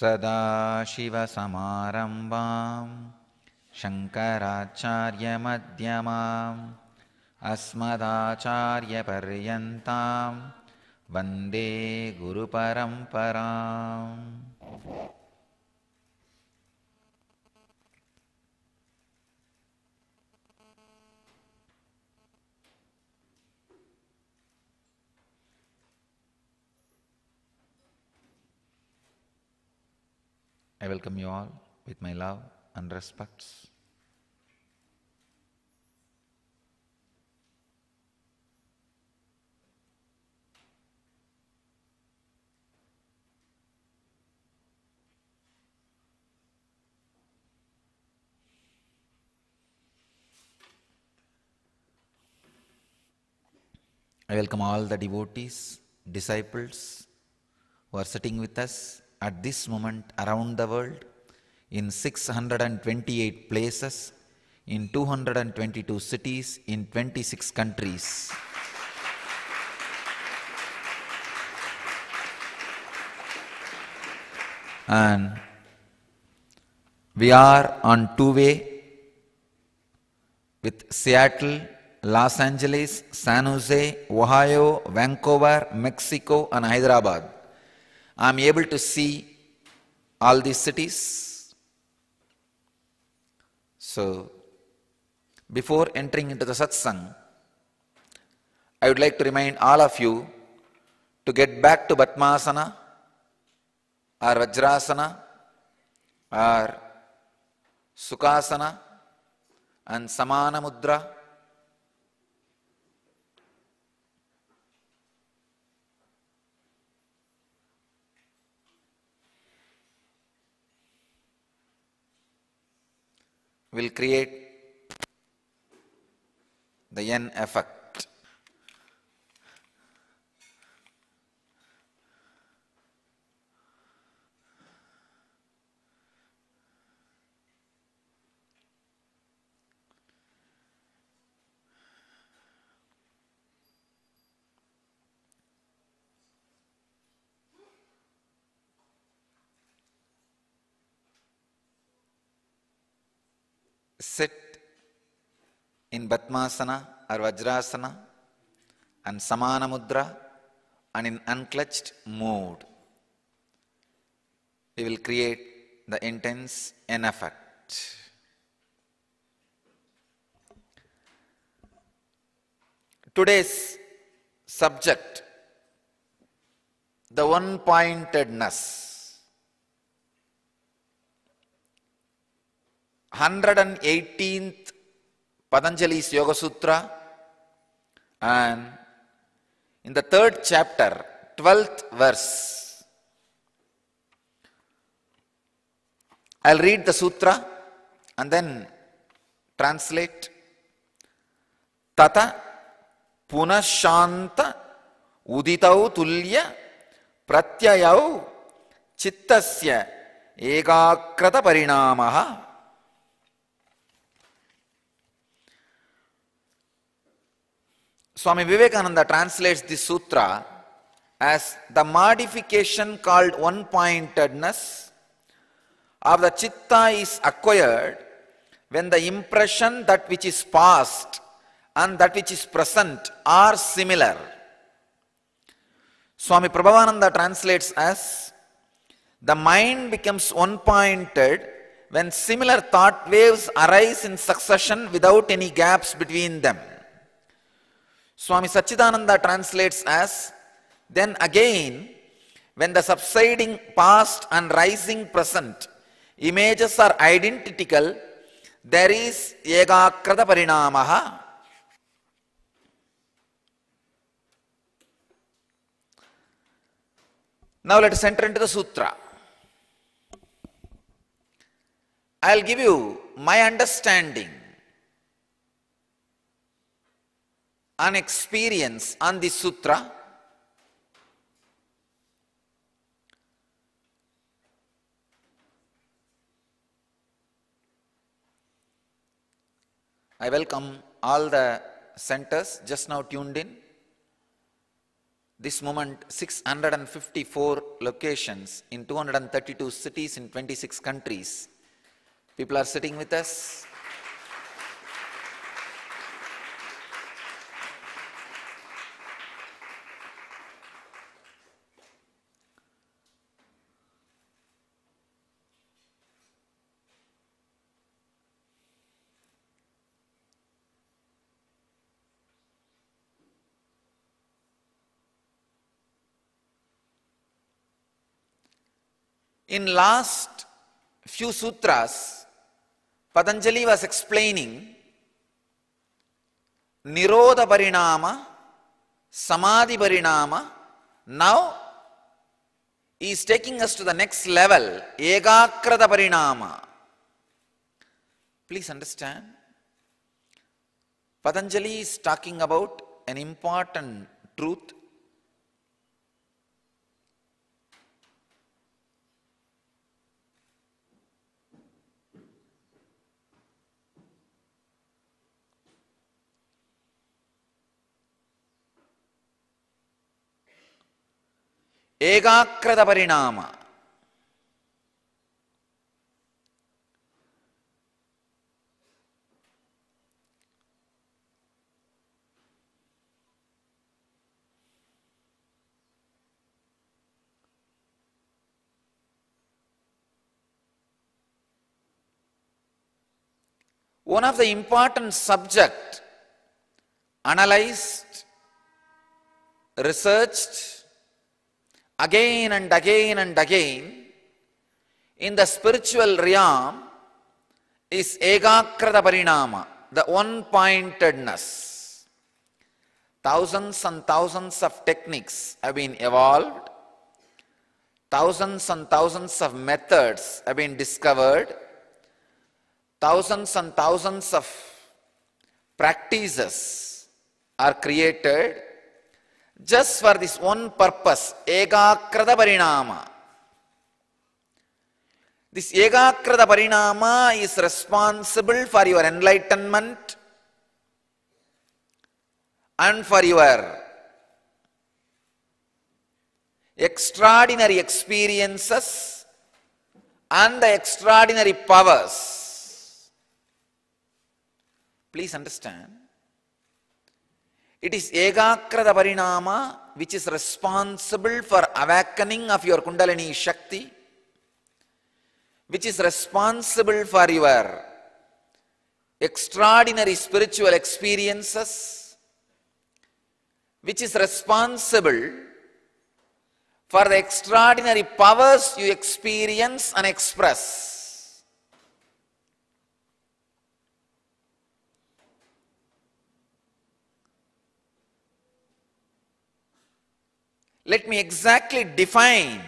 सदाशिवसमारम्भां शङ्कराचार्यमध्यमाम् अस्मदाचार्यपर्यन्तां वन्दे गुरुपरम्पराम्. I welcome you all with my love and respects. I welcome all the devotees, disciples who are sitting with us at this moment around the world in 628 places, in 222 cities, in 26 countries. And we are on two-way with Seattle, Los Angeles, San Jose, Ohio, Vancouver, Mexico, and Hyderabad. I am able to see all these cities. So, before entering into the satsang, I would like to remind all of you to get back to Padmasana or Vajrasana or Sukhasana and Samana Mudra. Will create the yen effect. Sit in Padmasana or Vajrasana and Samana Mudra and in unclutched mood. We will create the intense yen effect. Today's subject, the one-pointedness. 118th Patanjali's Yoga Sutra, and in the 3rd chapter, 12th verse. I'll read the sutra and then translate. Tata punashanta uditau tulya pratyayau chittasya ekakrata parinamaha. Swami Vivekananda translates this sutra as the modification called one-pointedness of the chitta is acquired when the impression that which is past and that which is present are similar. Swami Prabhavananda translates as the mind becomes one-pointed when similar thought waves arise in succession without any gaps between them. Swami Satchidananda translates as, then again, when the subsiding past and rising present images are identical, there is ekakrata parinamaha. Now let us enter into the sutra. I'll give you my understanding an experience on this sutra. I welcome all the centers just now tuned in. This moment, 654 locations in 232 cities in 26 countries. People are sitting with us. In last few sutras, Patanjali was explaining Nirodha Parinama, Samadhi Parinama. Now he is taking us to the next level, Ekagrata Parinama. Please understand, Patanjali is talking about an important truth. Ekagrata Parinama. One of the important subject analyzed, researched again and again and again in the spiritual realm is Ekagrata Parinama, the one-pointedness. Thousands and thousands of techniques have been evolved. Thousands and thousands of methods have been discovered. Thousands and thousands of practices are created just for this one purpose, Ekagrata Parinama. This Ekagrata Parinama is responsible for your enlightenment and for your extraordinary experiences and the extraordinary powers. Please understand, it is Ekagrata Parinama which is responsible for awakening of your Kundalini Shakti, which is responsible for your extraordinary spiritual experiences, which is responsible for the extraordinary powers you experience and express. Let me exactly define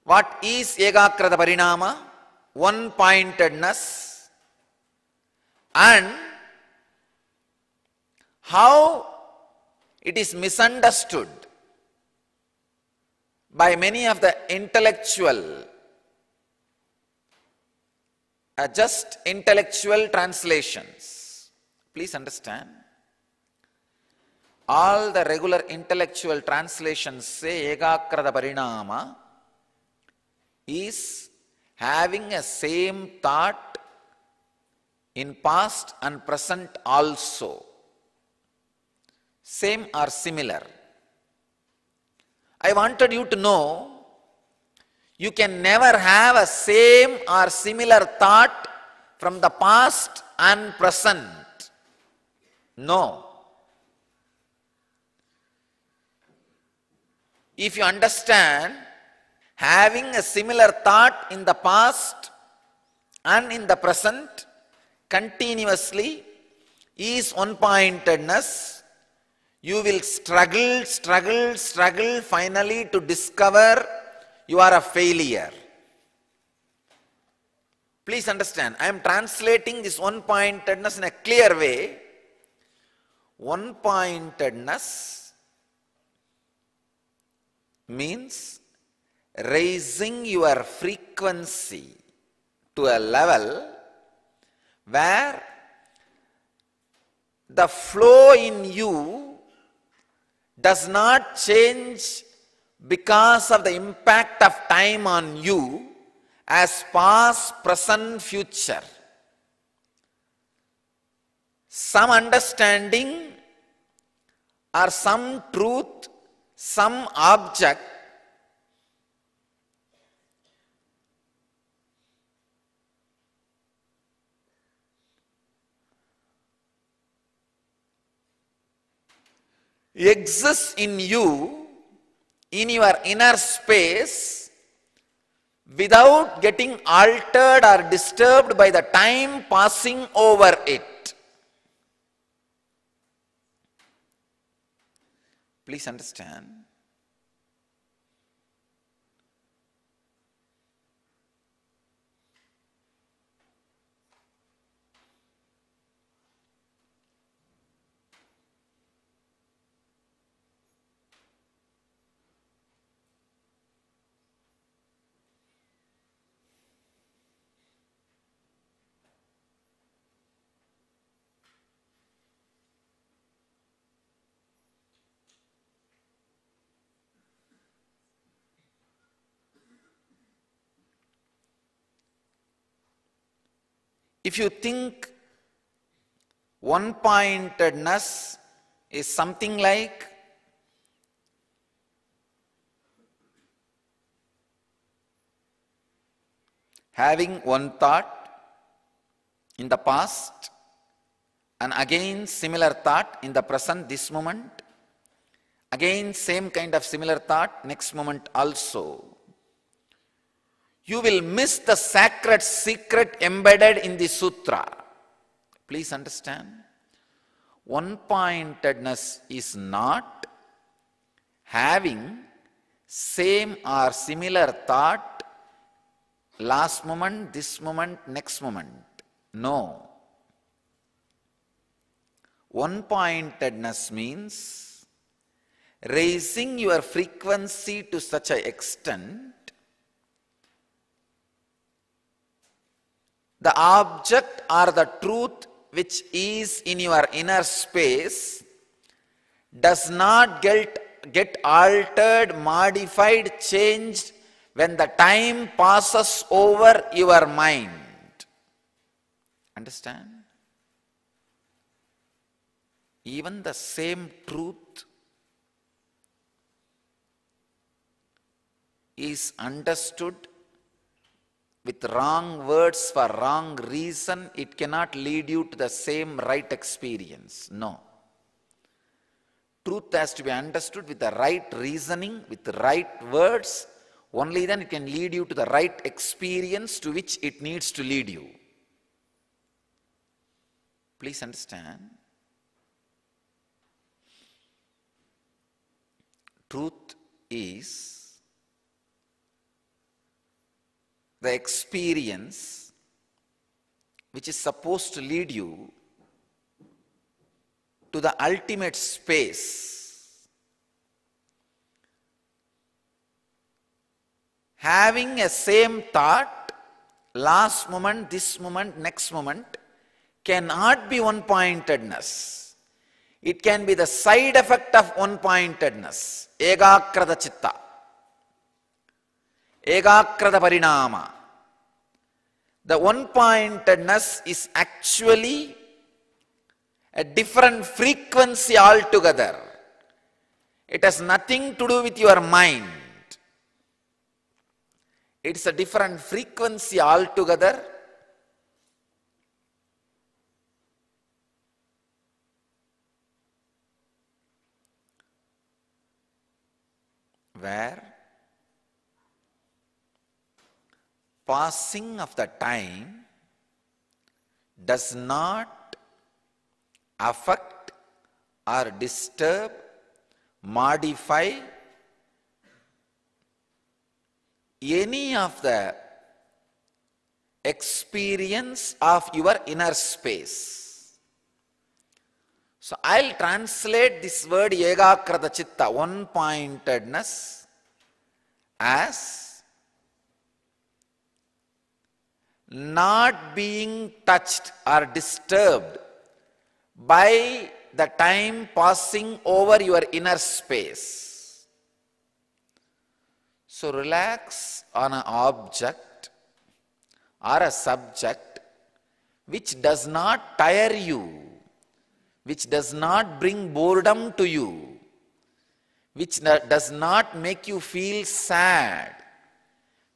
what is Ekagrata Parinama, one-pointedness, and how it is misunderstood by many of the intellectual, just intellectual translations. Please understand, all the regular intellectual translations say Ekagrata Parinama is having a same thought in past and present also. Same or similar. I wanted you to know, you can never have a same or similar thought from the past and present. No. If you understand, having a similar thought in the past and in the present continuously is one-pointedness, you will struggle, finally to discover you are a failure. Please understand, I am translating this one-pointedness in a clear way. One-pointedness means raising your frequency to a level where the flow in you does not change because of the impact of time on you as past, present, future. Some understanding or some truth, some object exists in you, in your inner space, without getting altered or disturbed by the time passing over it. Please understand. If you think one-pointedness is something like having one thought in the past and again similar thought in the present, this moment, again same kind of similar thought next moment also, you will miss the sacred secret embedded in the sutra. Please understand. One-pointedness is not having same or similar thought last moment, this moment, next moment. No. One-pointedness means raising your frequency to such an extent the object or the truth which is in your inner space does not get altered, modified, changed when the time passes over your mind. Understand? Even the same truth is understood with wrong words for wrong reason, it cannot lead you to the same right experience. No. Truth has to be understood with the right reasoning, with the right words. Only then it can lead you to the right experience to which it needs to lead you. Please understand. Truth is the experience which is supposed to lead you to the ultimate space. Having a same thought, last moment, this moment, next moment, cannot be one-pointedness. It can be the side effect of one-pointedness. Ekagrata chitta. Ekagrata parinama. The one-pointedness is actually a different frequency altogether. It has nothing to do with your mind. It's a different frequency altogether. Where passing of the time does not affect or disturb, modify any of the experience of your inner space. So I'll translate this word ekagrata chitta, one-pointedness, as not being touched or disturbed by the time passing over your inner space. So relax on an object or a subject which does not tire you, which does not bring boredom to you, which does not make you feel sad,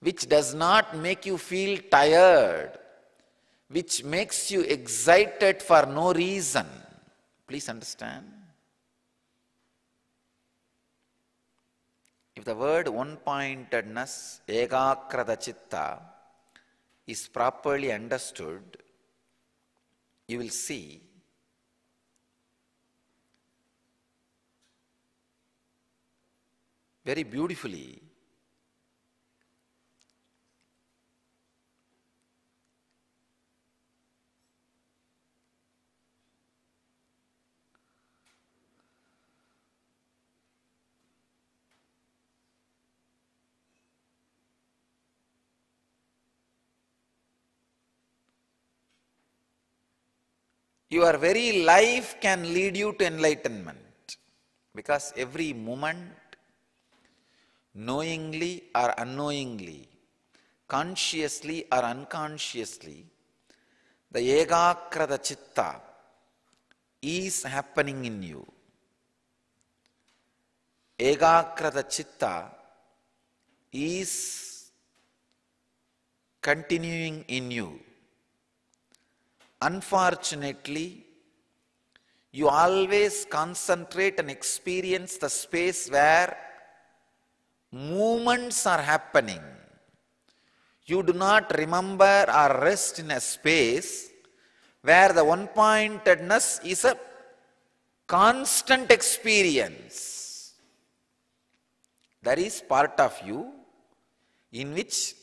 which does not make you feel tired, which makes you excited for no reason. Please understand. If the word one-pointedness, ekagrata chitta, is properly understood, you will see very beautifully your very life can lead you to enlightenment, because every moment, knowingly or unknowingly, consciously or unconsciously, the ekagrata chitta is happening in you. Ekagrata chitta is continuing in you. Unfortunately, you always concentrate and experience the space where movements are happening. You do not remember or rest in a space where the one-pointedness is a constant experience. There is part of you in which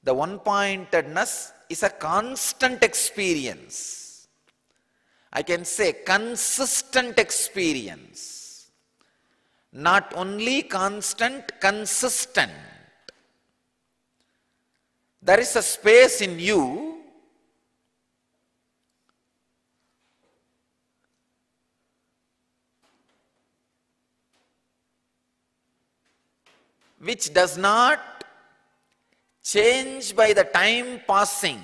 the one-pointedness is a constant experience. I can say consistent experience. Not only constant, consistent. There is a space in you which does not change by the time passing.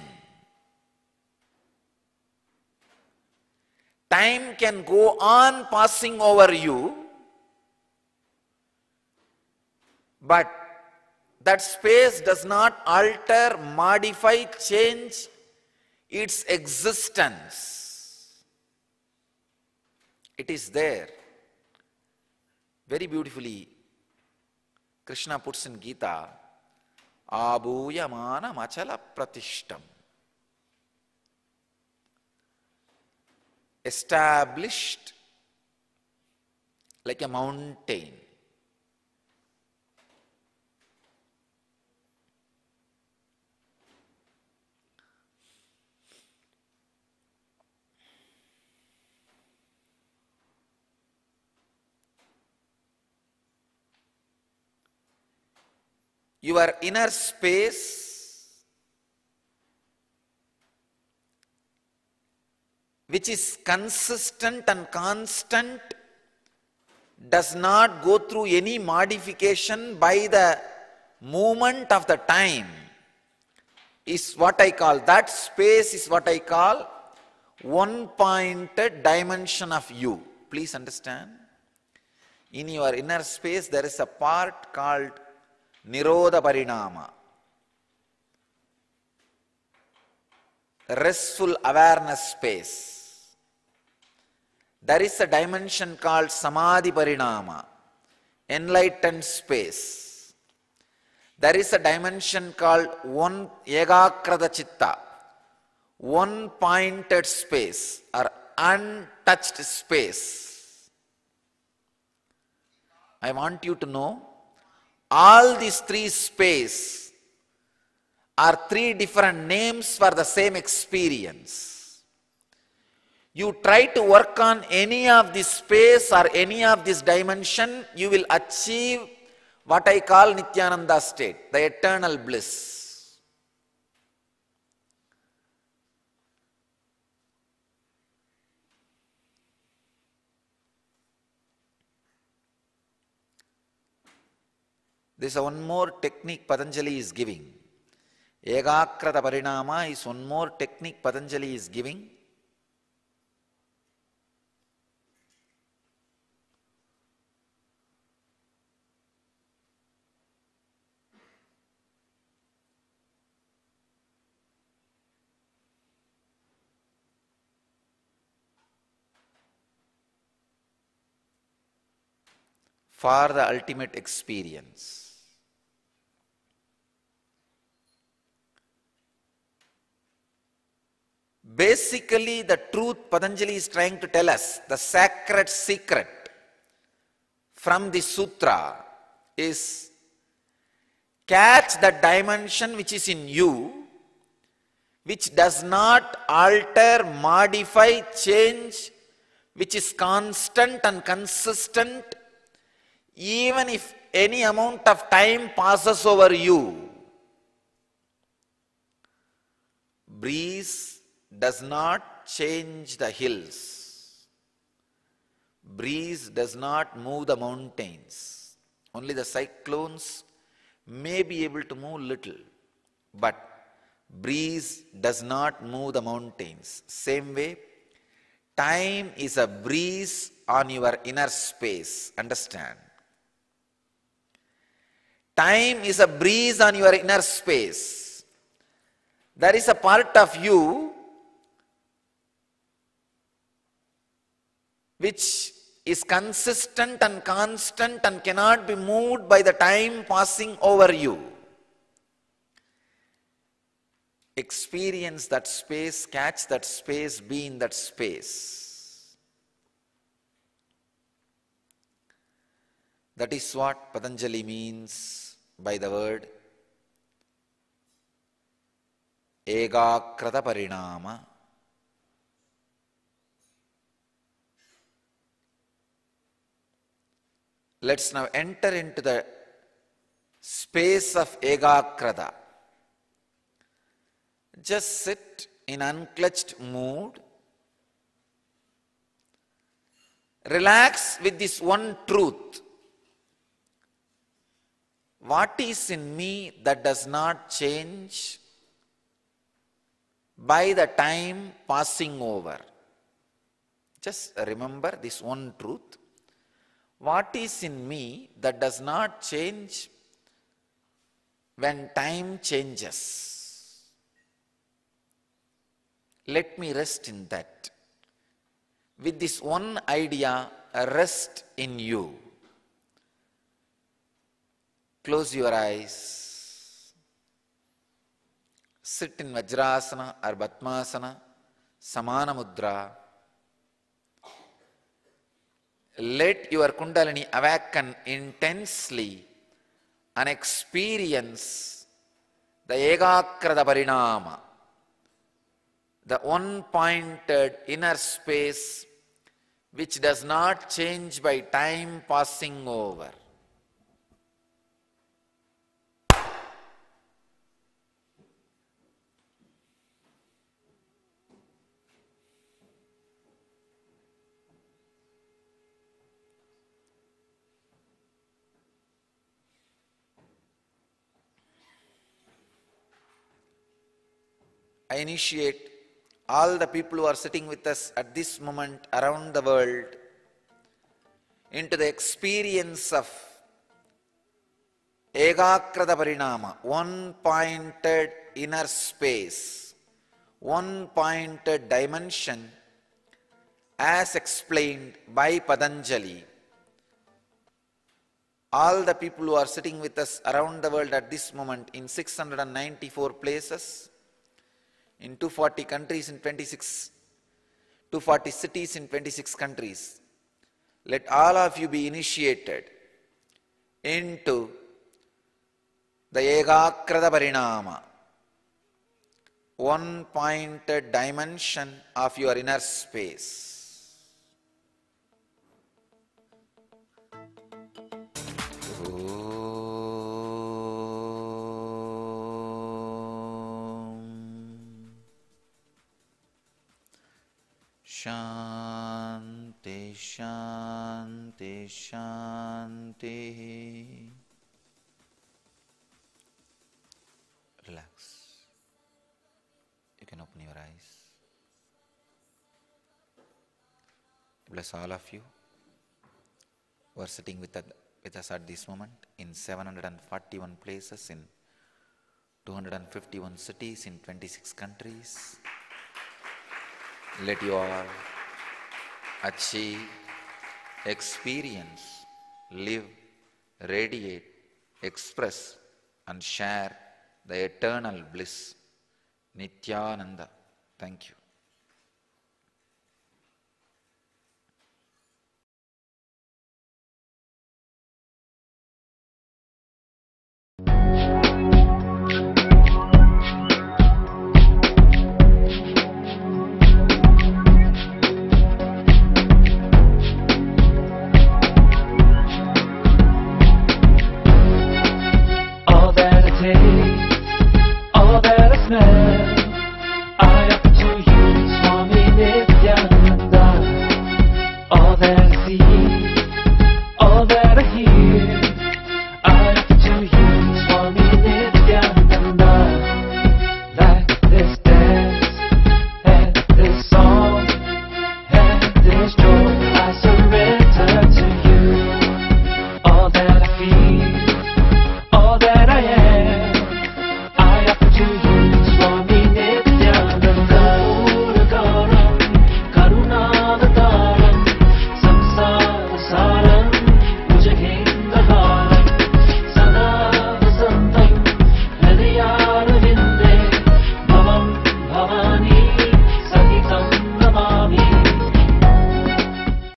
Time can go on passing over you, but that space does not alter, modify, change its existence. It is there. Very beautifully, Krishna puts in Gita, abhuyamana machala pratishtam. Established like a mountain. Your inner space, which is consistent and constant, does not go through any modification by the movement of the time, is what I call, that space is what I call one-pointed dimension of you. Please understand. In your inner space, there is a part called Nirodha Parinama, restful awareness space. There is a dimension called Samadhi Parinama, enlightened space. There is a dimension called one ekagrata chitta, one-pointed space or untouched space. I want you to know, all these three spaces are three different names for the same experience. You try to work on any of this space or any of this dimension, you will achieve what I call Nityananda state, the eternal bliss. This is one more technique Patanjali is giving. Ekagrata Parinama is one more technique Patanjali is giving. For the ultimate experience. Basically, the truth Patanjali is trying to tell us, the sacred secret from the sutra is catch the dimension which is in you, which does not alter, modify, change, which is constant and consistent, even if any amount of time passes over you. Breeze does not change the hills. Breeze does not move the mountains. Only the cyclones may be able to move little, but breeze does not move the mountains. Same way, time is a breeze on your inner space. Understand? Time is a breeze on your inner space. There is a part of you which is consistent and constant and cannot be moved by the time passing over you. Experience that space, catch that space, be in that space. That is what Patanjali means by the word Ekagrata Parinama. Let's now enter into the space of Ekagrata. Just sit in unclutched mood. Relax with this one truth. What is in me that does not change by the time passing over? Just remember this one truth. What is in me that does not change when time changes? Let me rest in that. With this one idea, rest in you. Close your eyes. Sit in Vajrasana or Padmasana, Samana Mudra. Let your Kundalini awaken intensely and experience the Ekagrata Parinama, the one-pointed inner space which does not change by time passing over. I initiate all the people who are sitting with us at this moment around the world into the experience of Ekagrata Parinama, one-pointed inner space, one-pointed dimension as explained by Patanjali. All the people who are sitting with us around the world at this moment in 694 places, in 240 countries in 240 cities in 26 countries. Let all of you be initiated into the Ekagrata Parinama, one-pointed dimension of your inner space. Shanti, Shanti, Shanti. Relax. You can open your eyes. Bless all of you who are sitting with us at this moment in 741 places, in 251 cities, in 26 countries. Let you all achieve, experience, live, radiate, express and share the eternal bliss. Nityananda. Thank you.